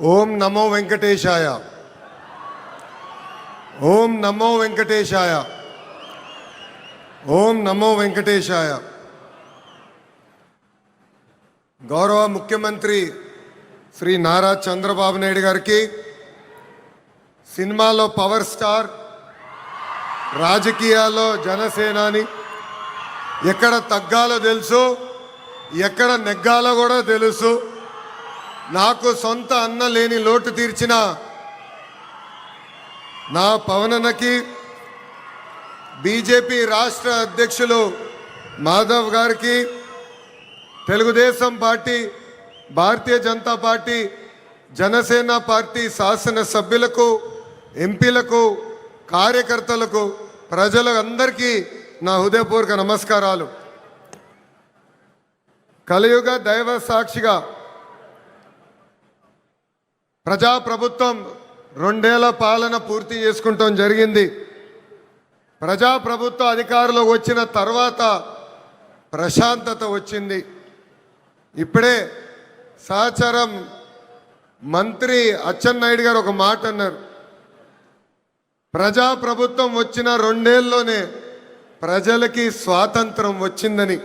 ఓం నమో వెంకటేశాయ. ఓం నమో వెంకటేశాయ. ఓం నమో వెంకటేశాయ. గౌరవ ముఖ్యమంత్రి శ్రీ నారా చంద్రబాబు నాయుడు గారికి, సినిమాలో పవర్ స్టార్, రాజకీయాల్లో జనసేనాని, ఎక్కడ తగ్గాలో తెలుసు, ఎక్కడ నెగ్గాలో కూడా తెలుసు. నాకు సొంత అన్న లేని లోటు తీర్చిన నా పవనన్నకి, బీజేపీ రాష్ట్ర అధ్యక్షులు మాధవ్ గారికి, తెలుగుదేశం పార్టీ, భారతీయ జనతా పార్టీ, జనసేన పార్టీ శాసన సభ్యులకు, ఎంపీలకు, కార్యకర్తలకు, ప్రజలందరికీ నా హృదయపూర్వక నమస్కారాలు. కలియుగ దైవ సాక్షిగా ప్రజాప్రభుత్వం 2 ఏళ్ల పాలన పూర్తి చేసుకుంటాం జరిగింది. ప్రజాప్రభుత్వ అధికారులు వచ్చిన తర్వాత ప్రశాంతత వచ్చింది. ఇప్పుడే సహచరం మంత్రి అచ్చెన్నాయుడు గారు ఒక మాట అన్నారు. ప్రజాప్రభుత్వం వచ్చిన 2 ఏళ్లలోనే ప్రజలకి స్వాతంత్రం వచ్చిందని.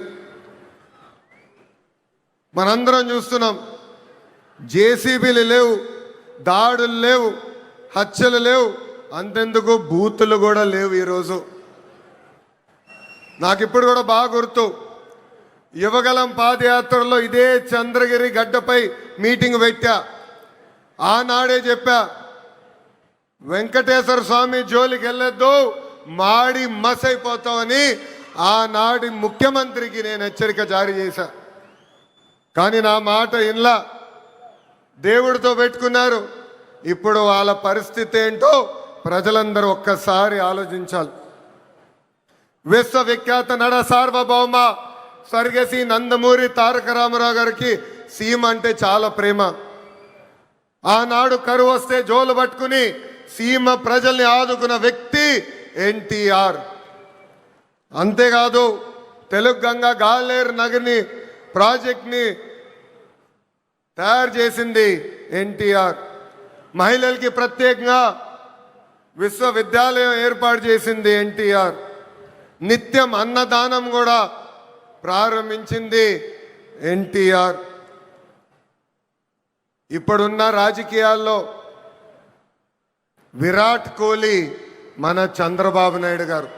మనందరం చూస్తున్నాం. జేసీబీలు లేవు, దాడులు లేవు, హత్యలు లేవు, అంతెందుకు బూతులు కూడా లేవు. ఈరోజు నాకు ఇప్పుడు కూడా బాగా గుర్తు, యువగలం పాదయాత్రలో ఇదే చంద్రగిరి గడ్డపై మీటింగ్ పెట్టా. ఆనాడే చెప్పా, వెంకటేశ్వర స్వామి జోలికి వెళ్ళొద్దు, మాడి మసైపోతామని ఆనాటి ముఖ్యమంత్రికి నేను హెచ్చరిక జారీ చేశా. కానీ నా మాట ఇన్లా, దేవుడితో పెట్టుకున్నారు. ఇప్పుడు వాళ్ళ పరిస్థితి ఏంటో ప్రజలందరూ ఒక్కసారి ఆలోచించాలి. విశ్వవిఖ్యాత నడ సార్వభౌమ స్వర్గశ్రీ నందమూరి తారక రామారావు గారికి సీమ అంటే చాలా ప్రేమ. ఆనాడు కరువు వస్తే జోలు పట్టుకుని సీమ ప్రజల్ని ఆదుకున్న వ్యక్తి ఎన్టీఆర్. అంతేకాదు, తెలుగు గంగా గాలేరు నగర్ని ప్రాజెక్ట్ని తయారు చేసింది ఎన్టీఆర్. మహిళలకి ప్రత్యేకంగా విశ్వవిద్యాలయం ఏర్పాటు చేసింది ఎన్టీఆర్. నిత్యం అన్నదానం కూడా ప్రారంభించింది ఎన్టీఆర్. ఇప్పుడున్న రాజకీయాల్లో విరాట్ కోహ్లీ మన చంద్రబాబు నాయుడు గారు.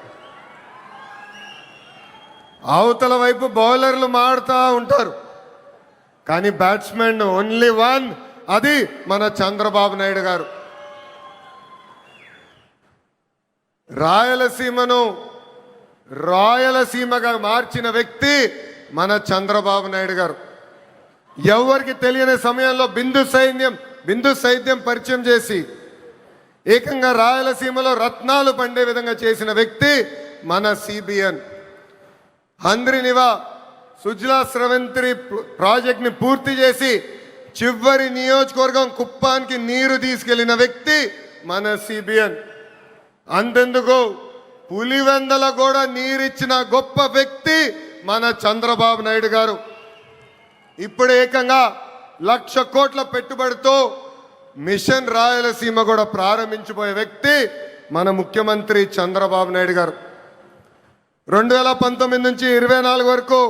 అవతల వైపు బౌలర్లు మాడుతూ ఉంటారు, కానీ బ్యాట్స్మెన్ ఓన్లీ వన్, అది మన చంద్రబాబు నాయుడు గారు. రాయలసీమను రాయలసీమగా మార్చిన వ్యక్తి మన చంద్రబాబు నాయుడు గారు. ఎవరికి తెలియని సమయంలో బిందు సైద్యం పరిచయం చేసి ఏకంగా రాయలసీమలో రత్నాలు పండే విధంగా చేసిన వ్యక్తి మన సిబిఎన్. హంద్రినివా సుజలా స్రవంతి ప్రాజెక్ట్ని పూర్తి చేసి చివరి నియోజకవర్గం కుప్పానికి నీరు తీసుకెళ్లిన వ్యక్తి మన సిబిఎన్. అంతెందుకు, పులివెందల కూడా నీరిచ్చిన గొప్ప వ్యక్తి మన చంద్రబాబు నాయుడు గారు. ఇప్పుడు ఏకంగా 1,00,000 కోట్ల పెట్టుబడితో మిషన్ రాయలసీమ కూడా ప్రారంభించబోయే వ్యక్తి మన ముఖ్యమంత్రి చంద్రబాబు నాయుడు గారు. 2019 నుంచి 24 వరకు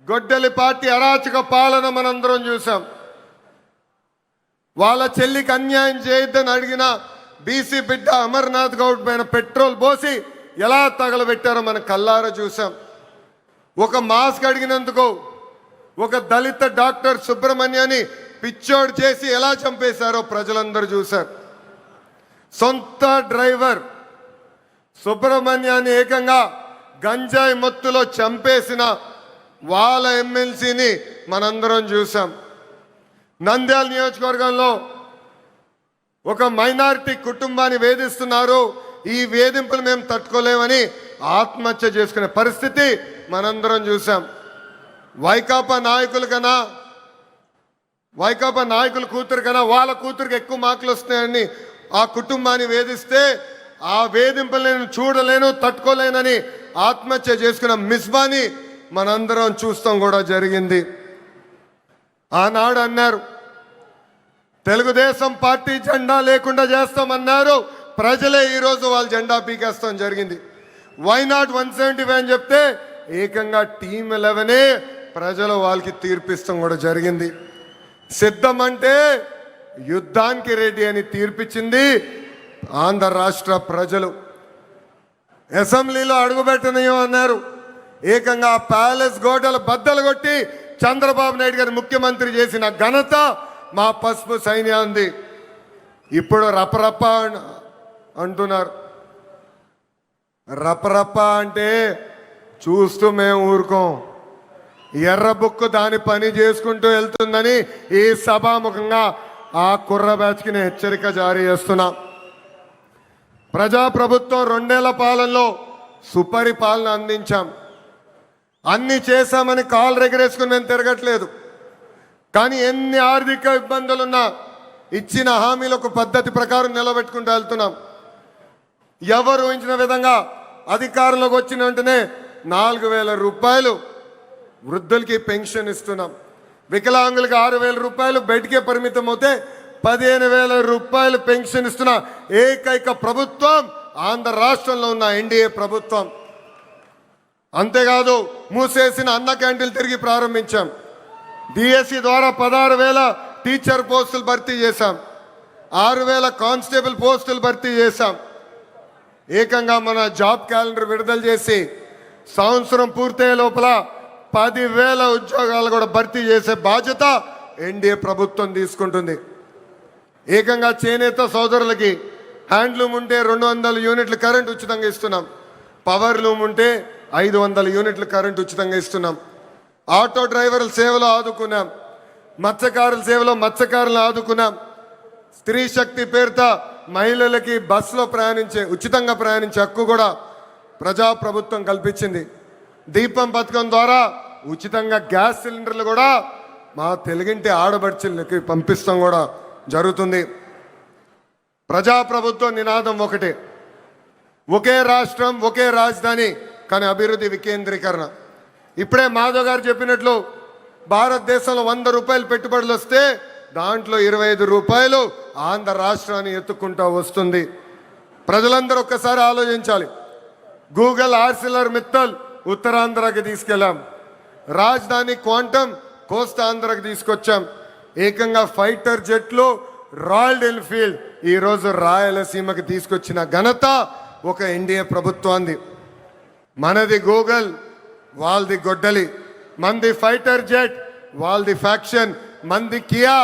గొడ్డలి పార్టీ అరాచక పాలన మనందరం చూసాం. వాళ్ళ చెల్లికి అన్యాయం చేయొద్దని అడిగిన బీసీ బిడ్డ అమర్నాథ్ గౌడ్ పైన పెట్రోల్ పోసి ఎలా తగలబెట్టారో మన కల్లారా చూసాం. ఒక మాస్క్ అడిగినందుకు ఒక దళిత డాక్టర్ సుబ్రహ్మణ్యాన్ని పిచ్చోడు చేసి ఎలా చంపేశారో ప్రజలందరూ చూశారు. సొంత డ్రైవర్ సుబ్రహ్మణ్యాన్ని ఏకంగా గంజాయి మత్తులో చంపేసిన వాళ్ళ ఎమ్మెల్సీని మనందరం చూసాం. నంద్యాల నియోజకవర్గంలో ఒక మైనారిటీ కుటుంబాన్ని వేధిస్తున్నారు, ఈ వేధింపులు మేము తట్టుకోలేమని ఆత్మహత్య చేసుకునే పరిస్థితి మనందరం చూసాం. వైకాపా నాయకుల కూతురు కన్నా వాళ్ళ కూతురికి ఎక్కువ మార్కులు వస్తున్నాయని ఆ కుటుంబాన్ని వేధిస్తే, ఆ వేధింపులు నేను చూడలేను, తట్టుకోలేనని ఆత్మహత్య చేసుకున్న మిస్బాని మనందరం చూస్తాం కూడా జరిగింది. ఆనాడు అన్నారు, తెలుగుదేశం పార్టీ జెండా లేకుండా చేస్తామన్నారు. ప్రజలే ఈరోజు వాళ్ళ జెండా పీకేస్తాం జరిగింది. వై నాట్ 175 అని చెప్తే ఏకంగా టీమ్ 11 ప్రజలు వాళ్ళకి తీర్పిస్తాం కూడా జరిగింది. సిద్ధం అంటే యుద్ధానికి రెడీ అని తీర్పిచ్చింది ఆంధ్ర రాష్ట్ర ప్రజలు. అసెంబ్లీలో అడుగుపెట్టనీయం అన్నారు. ఏకంగా ప్యాలెస్ గోడలు బద్దలు కొట్టి చంద్రబాబు నాయుడు గారు ముఖ్యమంత్రి చేసిన ఘనత మా పసుపు సైన్యాన్ని. ఇప్పుడు రపరప అంటున్నారు. రపరప అంటే చూస్తూ మేము ఊరుకోం. ఎర్ర బుక్కు దాని పని చేసుకుంటూ వెళ్తుందని ఈ సభాముఖంగా ఆ కుర్ర బ్యాచ్కి నేను హెచ్చరిక జారీ చేస్తున్నా. ప్రజాప్రభుత్వం 2 ఏళ్ల పాలనలో సుపరిపాలన అందించాం. అన్ని చేశామని కాలు రెగరేసుకుని మేము తిరగట్లేదు. కానీ ఎన్ని ఆర్థిక ఇబ్బందులున్నా ఇచ్చిన హామీలకు పద్ధతి ప్రకారం నిలబెట్టుకుంటూ వెళ్తున్నాం. ఎవరు ఊహించిన విధంగా అధికారంలోకి వచ్చిన వెంటనే 4,000 రూపాయలు వృద్ధులకి పెన్షన్ ఇస్తున్నాం. వికలాంగులకి 6,000 రూపాయలు బయటికే పరిమితం అవుతే 15,000 రూపాయలు పెన్షన్ ఇస్తున్న ఏకైక ప్రభుత్వం ఆంధ్ర రాష్ట్రంలో ఉన్న ఎన్డీఏ ప్రభుత్వం. అంతేకాదు మూసేసిన అన్న క్యాంటీన్లు తిరిగి ప్రారంభించాం. డిఎస్సి ద్వారా 16,000 టీచర్ పోస్టులు భర్తీ చేశాం. 6,000 కానిస్టేబుల్ పోస్టులు భర్తీ చేశాం. ఏకంగా మన జాబ్ క్యాలెండర్ విడుదల చేసి సంవత్సరం పూర్తయ్యే లోపల 10,000 ఉద్యోగాలు కూడా భర్తీ చేసే బాధ్యత ఎన్డీఏ ప్రభుత్వం తీసుకుంటుంది. ఏకంగా చేనేత సోదరులకి హ్యాండ్లూమ్ ఉంటే 200 యూనిట్లు కరెంట్ ఉచితంగా ఇస్తున్నాం. పవర్ లూమ్ ఉంటే 500 యూనిట్లు కరెంట్ ఉచితంగా ఇస్తున్నాం. ఆటో డ్రైవర్ల సేవలో ఆదుకున్నాం. మత్స్యకారుల సేవలో మత్స్యకారులను ఆదుకున్నాం. స్త్రీ శక్తి పేరుతో మహిళలకి బస్సులో ఉచితంగా ప్రయాణించే హక్కు కూడా ప్రజాప్రభుత్వం కల్పించింది. దీపం పథకం ద్వారా ఉచితంగా గ్యాస్ సిలిండర్లు కూడా మా తెలుగింటి ఆడబడుచులకి పంపిస్తాం కూడా జరుగుతుంది. ప్రజాప్రభుత్వం నినాదం ఒకటే, ఒకే రాష్ట్రం ఒకే రాజధాని కానీ అభివృద్ధి వికేంద్రీకరణ. ఇప్పుడే మాధవ్ గారు చెప్పినట్లు భారతదేశంలో 100 రూపాయలు పెట్టుబడులు వస్తే దాంట్లో 25 రూపాయలు ఆంధ్ర రాష్ట్రాన్ని ఎత్తుకుంటూ వస్తుంది. ప్రజలందరూ ఒక్కసారి ఆలోచించాలి. గూగుల్ ఆర్సిలర్ మిత్తల్ ఉత్తరాంధ్రకి తీసుకెళ్ళాం. రాజధాని క్వాంటమ్ కోస్తా ఆంధ్రకి తీసుకొచ్చాం. ఏకంగా ఫైటర్ జెట్లు రాయల్ ఎన్ఫీల్డ్ ఈరోజు రాయలసీమకి తీసుకొచ్చిన ఘనత ఒక ఎన్డీఏ ప్రభుత్వాన్ని. మనది గూగుల్, వాళ్ళది గొడ్డలి. మంది ఫైటర్ జెట్, వాళ్ళది ఫ్యాక్షన్. మంది కియా,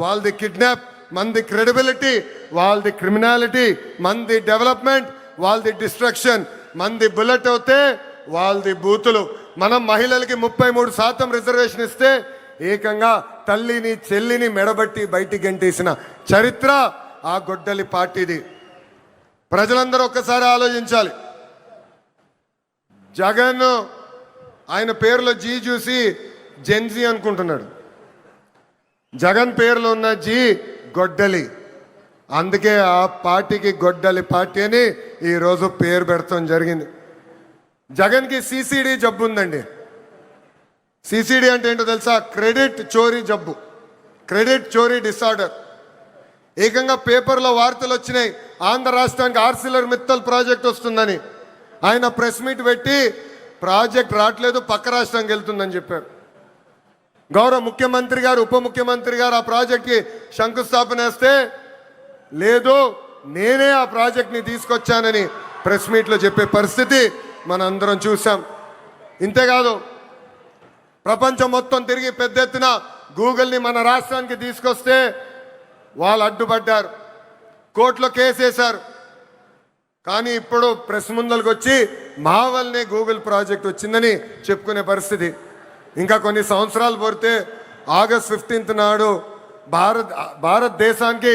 వాళ్ళది కిడ్నాప్. మంది క్రెడిబిలిటీ, వాళ్ళది క్రిమినాలిటీ. మంది డెవలప్మెంట్, వాళ్ళది డిస్ట్రక్షన్. మంది బుల్లెట్ అవుతే వాళ్ళది బూతులు. మనం మహిళలకి 33% రిజర్వేషన్ ఇస్తే ఏకంగా తల్లిని చెల్లిని మెడబట్టి బయటికి గంటేసిన చరిత్ర ఆ గొడ్డలి పార్టీది. ప్రజలందరూ ఒక్కసారి ఆలోచించాలి. జగన్ ఆయన పేరులో జీ చూసి జెన్జీ అనుకుంటున్నాడు. జగన్ పేరులో ఉన్న జీ గొడ్డలి. అందుకే ఆ పార్టీకి గొడ్డలి పార్టీ అని ఈరోజు పేరు పెడతాం జరిగింది. జగన్కి సిసిడి జబ్బు ఉందండి. సిసిడి అంటే ఏంటో తెలుసా? క్రెడిట్ చోరీ జబ్బు, క్రెడిట్ చోరీ డిసార్డర్. ఏకంగా పేపర్లో వార్తలు వచ్చినాయి, ఆంధ్ర రాష్ట్రానికి ఆర్సిలర్ మిత్తల్ ప్రాజెక్ట్ వస్తుందని. ఆయన ప్రెస్ మీట్ పెట్టి ప్రాజెక్ట్ రావట్లేదు, పక్క రాష్ట్రానికి వెళ్తుందని చెప్పారు. గౌరవ ముఖ్యమంత్రి గారు, ఉప ముఖ్యమంత్రి గారు ఆ ప్రాజెక్ట్కి శంకుస్థాపన వేస్తే లేదు నేనే ఆ ప్రాజెక్ట్ని తీసుకొచ్చానని ప్రెస్ మీట్లో చెప్పే పరిస్థితి మనందరం చూసాం. ఇంతేకాదు ప్రపంచం మొత్తం తిరిగి పెద్ద ఎత్తున గూగుల్ని మన రాష్ట్రానికి తీసుకొస్తే వాళ్ళు అడ్డుపడ్డారు, కోర్టులో కేసేశారు. కానీ ఇప్పుడు ప్రెస్ ముందరికి వచ్చి మా వల్లనే గూగుల్ ప్రాజెక్ట్ వచ్చిందని చెప్పుకునే పరిస్థితి. ఇంకా కొన్ని సంవత్సరాలు పోతే ఆగస్ట్ 15 నాడు భారతదేశానికి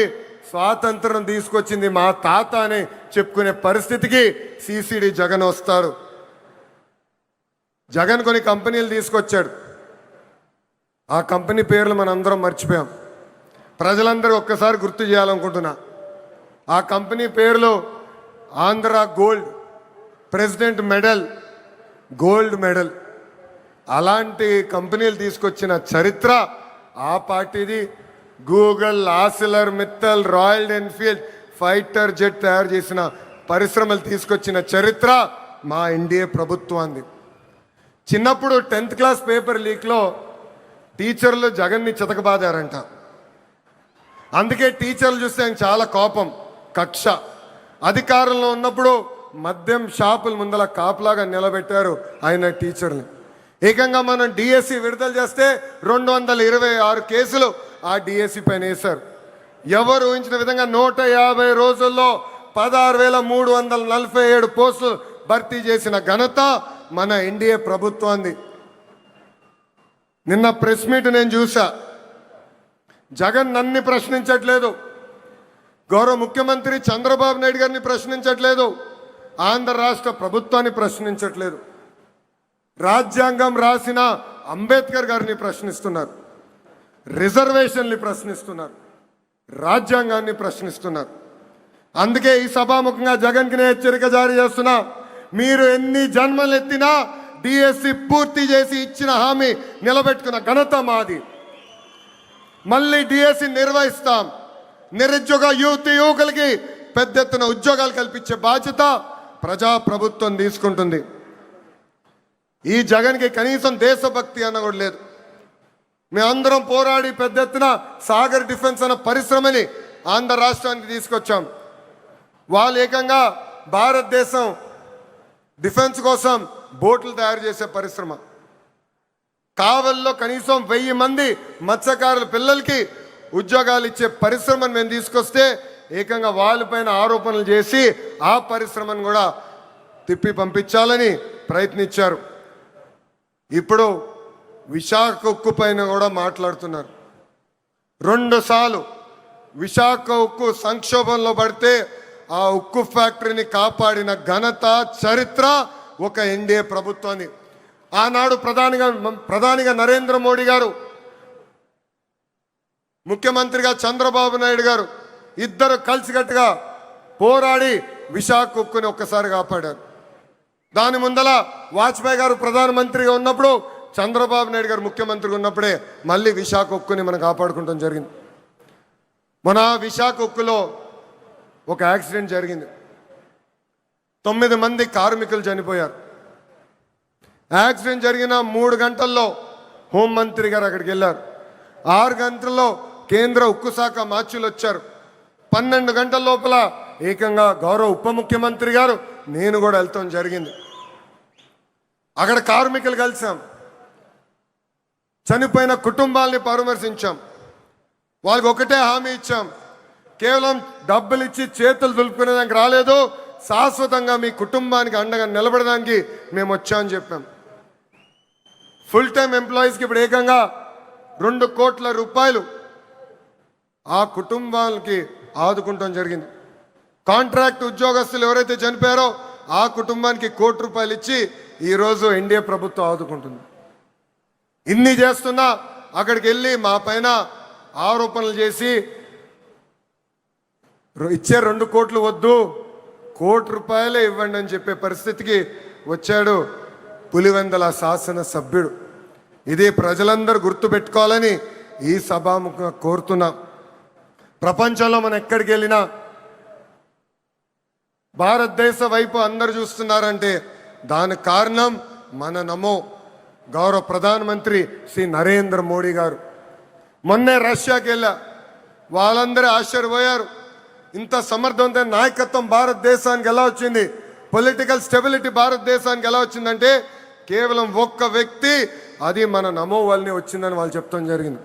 స్వాతంత్రం తీసుకొచ్చింది మా తాత అని చెప్పుకునే పరిస్థితికి సిసిడి జగన్ వస్తారు. జగన్ కొన్ని కంపెనీలు తీసుకొచ్చాడు. ఆ కంపెనీ పేర్లు మనందరం మర్చిపోయాం. ప్రజలందరూ ఒక్కసారి గుర్తు చేయాలనుకుంటున్నా. ఆ కంపెనీ పేర్లు Andhra gold, president medal, gold medal. అలాంటి కంపెనీలు తీసుకొచ్చిన చరిత్ర ఆ పార్టీది. Google, ఆసిలర్ Mittal, royal Enfield fighter jet తయారు చేసిన పరిశ్రమలు తీసుకొచ్చిన చరిత్ర మా ఎన్డీఏ ప్రభుత్వాన్ని. చిన్నప్పుడు 10th క్లాస్ పేపర్ లీక్లో టీచర్లు జగన్ని చితకబాదారంట. అందుకే టీచర్లు చూస్తే ఆయన చాలా కోపం, కక్ష. అధికారంలో ఉన్నప్పుడు మద్యం షాపుల ముందల కాపులాగా నిలబెట్టారు ఆయన టీచర్ని. ఏకంగా మనం డిఎస్సి విడుదల చేస్తే 226 కేసులు ఆ డిఎస్సి పైన వేశారు. ఎవరు ఊహించిన విధంగా 150 రోజుల్లో 16,347 పోస్టులు భర్తీ చేసిన ఘనత మన ఎన్డీఏ ప్రభుత్వాన్ని. నిన్న ప్రెస్ మీట్ నేను చూసా. జగన్ నన్ను ప్రశ్నించట్లేదు, గౌరవ ముఖ్యమంత్రి చంద్రబాబు నాయుడు గారిని ప్రశ్నించట్లేదు, ఆంధ్ర రాష్ట్ర ప్రభుత్వాన్ని ప్రశ్నించట్లేదు. రాజ్యాంగం రాసిన అంబేద్కర్ గారిని ప్రశ్నిస్తున్నారు, రిజర్వేషన్ని ప్రశ్నిస్తున్నారు, రాజ్యాంగాన్ని ప్రశ్నిస్తున్నారు. అందుకే ఈ సభాముఖంగా జగన్కి నేను హెచ్చరిక జారీ చేస్తున్నా. మీరు ఎన్ని జన్మలు ఎత్తినా డిఎస్సి పూర్తి చేసి ఇచ్చిన హామీ నిలబెట్టుకున్న ఘనత మాది. మళ్ళీ డిఎస్సి నిర్వహిస్తాం. నిరుద్యోగ యువకులకి పెద్ద ఎత్తున ఉద్యోగాలు కల్పించే బాధ్యత ప్రజాప్రభుత్వం తీసుకుంటుంది. ఈ జగన్కి కనీసం దేశభక్తి అన్న కూడా లేదు. మేమందరం పోరాడి పెద్ద ఎత్తున సాగర్ డిఫెన్స్ అన్న పరిశ్రమని ఆంధ్ర రాష్ట్రానికి తీసుకొచ్చాం. వాళ్ళు ఏకంగా భారతదేశం డిఫెన్స్ కోసం బోట్లు తయారు చేసే పరిశ్రమ. కావల్లో కనీసం 1000 మంది మత్స్యకారుల పిల్లలకి ఉద్యోగాలు ఇచ్చే పరిశ్రమను మేము తీసుకొస్తే ఏకంగా వాళ్ళపైన ఆరోపణలు చేసి ఆ పరిశ్రమను కూడా తిప్పి పంపించాలని ప్రయత్నించారు. ఇప్పుడు విశాఖ ఉక్కు పైన కూడా మాట్లాడుతున్నారు. 2 సార్లు విశాఖ ఉక్కు సంక్షోభంలో పడితే ఆ ఉక్కు ఫ్యాక్టరీని కాపాడిన ఘనత, చరిత్ర ఒక ఎన్డీఏ ప్రభుత్వాన్ని. ఆనాడు ప్రధానిగా నరేంద్ర మోడీ గారు, ముఖ్యమంత్రిగా చంద్రబాబు నాయుడు గారు ఇద్దరు కలిసికట్టుగా పోరాడి విశాఖ ఉక్కుని ఒక్కసారి కాపాడారు. దాని ముందల వాజ్పేయి గారు ప్రధానమంత్రిగా ఉన్నప్పుడు, చంద్రబాబు నాయుడు గారు ముఖ్యమంత్రిగా ఉన్నప్పుడే మళ్ళీ విశాఖ ఉక్కుని మనం కాపాడుకుంటాం జరిగింది. మన విశాఖ ఉక్కులో ఒక యాక్సిడెంట్ జరిగింది. 9 మంది కార్మికులు చనిపోయారు. యాక్సిడెంట్ జరిగిన 3 గంటల్లో హోంమంత్రి గారు అక్కడికి వెళ్ళారు. 6 గంటల్లో కేంద్ర ఉక్కు శాఖ మార్చులు వచ్చారు. 12 గంటల లోపల ఏకంగా గౌరవ ఉప ముఖ్యమంత్రి గారు, నేను కూడా వెళ్తాం జరిగింది. అక్కడ కార్మికులు కలిసాం, చనిపోయిన కుటుంబాలని పరామర్శించాం. వాళ్ళకి ఒకటే హామీ ఇచ్చాం, కేవలం డబ్బులు ఇచ్చి చేతులు దులుపుకునేదానికి రాలేదు, శాశ్వతంగా మీ కుటుంబానికి అండగా నిలబడడానికి మేము వచ్చామని చెప్పాం. ఫుల్ టైం ఎంప్లాయీస్కి ఇప్పుడు ఏకంగా 2 కోట్ల రూపాయలు ఆ కుటుంబాలకి ఆదుకుంటాం జరిగింది. కాంట్రాక్ట్ ఉద్యోగస్తులు ఎవరైతే చనిపోయారో ఆ కుటుంబానికి 1 కోటి రూపాయలు ఇచ్చి ఈరోజు ఎన్డీఏ ప్రభుత్వం ఆదుకుంటుంది. ఇన్ని చేస్తున్నా అక్కడికి వెళ్ళి మా పైన ఆరోపణలు చేసి ఇచ్చే 2 కోట్లు వద్దు, 1 కోటి రూపాయలే ఇవ్వండి అని చెప్పే పరిస్థితికి వచ్చాడు పులివెందల శాసనసభ్యుడు. ఇది ప్రజలందరూ గుర్తుపెట్టుకోవాలని ఈ సభాముఖంగా కోరుతున్నాం. ప్రపంచంలో మనం ఎక్కడికి వెళ్ళినా భారతదేశ వైపు అందరు చూస్తున్నారంటే దానికి కారణం మన నమో గౌరవ ప్రధానమంత్రి శ్రీ నరేంద్ర మోడీ గారు. మొన్నే రష్యాకి వెళ్ళా, వాళ్ళందరూ ఆశ్చర్యపోయారు. ఇంత సమర్థవంతమైన నాయకత్వం భారతదేశానికి ఎలా వచ్చింది, పొలిటికల్ స్టెబిలిటీ భారతదేశానికి ఎలా వచ్చిందంటే కేవలం ఒక్క వ్యక్తి, అది మన నమో వల్లనే వచ్చిందని వాళ్ళు చెప్తాం జరిగింది.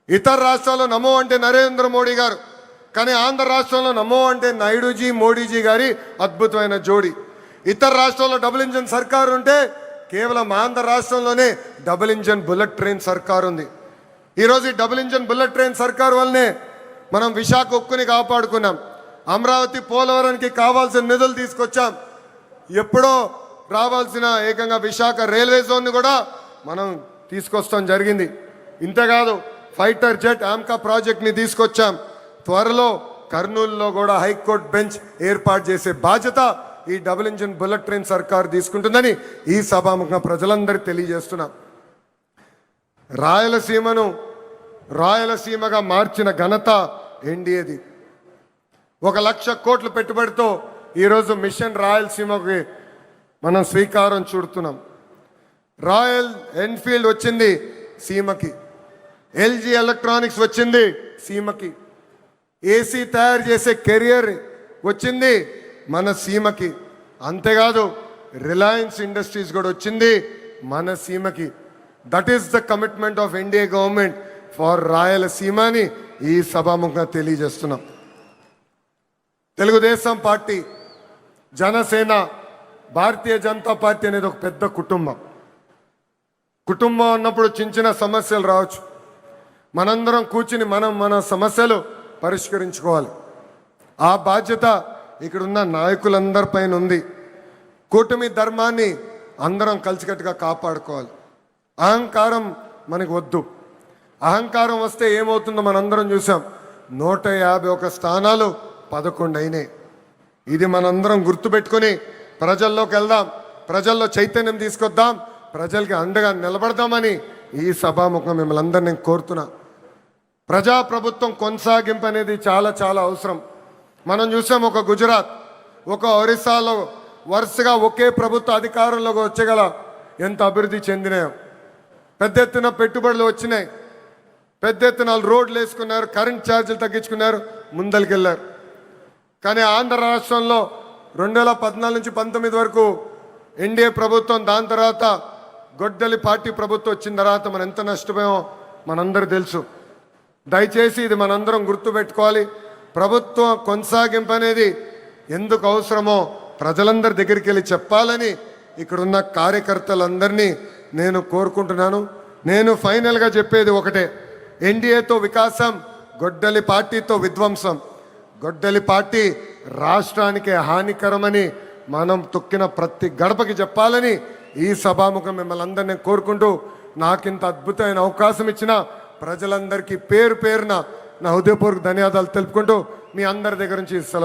ఇతర రాష్ట్రాల్లో నమో అంటే నరేంద్ర మోడీ గారు, కానీ ఆంధ్ర రాష్ట్రంలో నమో అంటే నాయుడుజీ మోడీజీ గారి అద్భుతమైన జోడి. ఇతర రాష్ట్రాల్లో డబుల్ ఇంజన్ సర్కారు ఉంటే కేవలం ఆంధ్ర రాష్ట్రంలోనే డబుల్ ఇంజన్ బుల్లెట్ ట్రైన్ సర్కారు ఉంది. ఈరోజు ఈ డబుల్ ఇంజన్ బుల్లెట్ ట్రైన్ సర్కారు వల్లనే మనం విశాఖ ఉక్కుని కాపాడుకున్నాం. అమరావతి పోలవరానికి కావాల్సిన నిధులు తీసుకొచ్చాం. ఎప్పుడో రావాల్సిన ఏకంగా విశాఖ రైల్వే జోన్ని కూడా మనం తీసుకొస్తాం జరిగింది. ఇంతేకాదు ఫైటర్ జెట్ ఆమ్కా ప్రాజెక్ట్ని తీసుకొచ్చాం. త్వరలో కర్నూలులో కూడా హైకోర్టు బెంచ్ ఏర్పాటు చేసే బాధ్యత ఈ డబుల్ ఇంజిన్ బుల్లెట్ ట్రైన్ సర్కారు తీసుకుంటుందని ఈ సభాముఖంగా ప్రజలందరికీ తెలియజేస్తున్నాం. రాయలసీమను రాయలసీమగా మార్చిన ఘనత ఎన్డీఏది. 1,00,000 కోట్ల పెట్టుబడితో ఈరోజు మిషన్ రాయలసీమకి మనం శ్రీకారం చుడుతున్నాం. రాయల్ ఎన్ఫీల్డ్ వచ్చింది సీమకి, ఎల్జీ ఎలక్ట్రానిక్స్ వచ్చింది సీమకి, ఏసీ తయారు చేసే కెరియర్ వచ్చింది మన సీమకి. అంతేకాదు రిలయన్స్ ఇండస్ట్రీస్ కూడా వచ్చింది మన సీమకి. That is the commitment of NDA government for Rayalaseema అని ఈ సభాముఖంగా తెలియజేస్తున్నాం. తెలుగుదేశం పార్టీ, జనసేన, భారతీయ జనతా పార్టీ అనేది ఒక పెద్ద కుటుంబం. కుటుంబం అన్నప్పుడు చిన్న చిన్న సమస్యలు రావచ్చు. మనందరం కూర్చుని మన సమస్యలు పరిష్కరించుకోవాలి. ఆ బాధ్యత ఇక్కడున్న నాయకులందరిపైన ఉంది. కూటమి ధర్మాన్ని అందరం కలిసికట్టుగా కాపాడుకోవాలి. అహంకారం మనకు వద్దు. అహంకారం వస్తే ఏమవుతుందో మనందరం చూసాం. 151 స్థానాలు 11 అయినాయి. ఇది మనందరం గుర్తుపెట్టుకుని ప్రజల్లోకి వెళ్దాం, ప్రజల్లో చైతన్యం తీసుకొద్దాం, ప్రజలకి అండగా నిలబడదామని ఈ సభాముఖం మిమ్మల్ని అందరినీ కోరుతున్నా. ప్రజాప్రభుత్వం కొనసాగింపు అనేది చాలా చాలా అవసరం. మనం చూసాం ఒక గుజరాత్, ఒక ఒరిస్సాలో వరుసగా ఒకే ప్రభుత్వ అధికారంలోకి వచ్చగల ఎంత అభివృద్ధి చెందినాయో. పెద్ద ఎత్తున పెట్టుబడులు వచ్చినాయి, పెద్ద ఎత్తున రోడ్లు వేసుకున్నారు, కరెంట్ ఛార్జీలు తగ్గించుకున్నారు, ముందరికెళ్ళారు. కానీ ఆంధ్ర రాష్ట్రంలో 2014 నుంచి 19 వరకు ఎన్డీఏ ప్రభుత్వం, దాని తర్వాత గొడ్డలి పార్టీ ప్రభుత్వం వచ్చిన తర్వాత మనం ఎంత నష్టపోయామో మనందరూ తెలుసు. దయచేసి ఇది మనందరం గుర్తుపెట్టుకోవాలి. ప్రభుత్వం కొనసాగింపు అనేది ఎందుకు అవసరమో ప్రజలందరి దగ్గరికి వెళ్ళి చెప్పాలని ఇక్కడున్న కార్యకర్తలందరినీ నేను కోరుకుంటున్నాను. నేను ఫైనల్గా చెప్పేది ఒకటే, ఎన్డీఏతో వికాసం, గొడ్డలి పార్టీతో విధ్వంసం. గొడ్డలి పార్టీ రాష్ట్రానికి హానికరమని మనం తొక్కిన ప్రతి గడపకి చెప్పాలని ఈ సభాముఖం మిమ్మల్ని అందరినీ కోరుకుంటూ, నాకింత అద్భుతమైన అవకాశం ఇచ్చిన ప్రజలందరికీ పేరు పేరున నా హృదయపూర్వక ధన్యవాదాలు తెలుపుకుంటూ మీ అందరి దగ్గర నుంచి సెలవు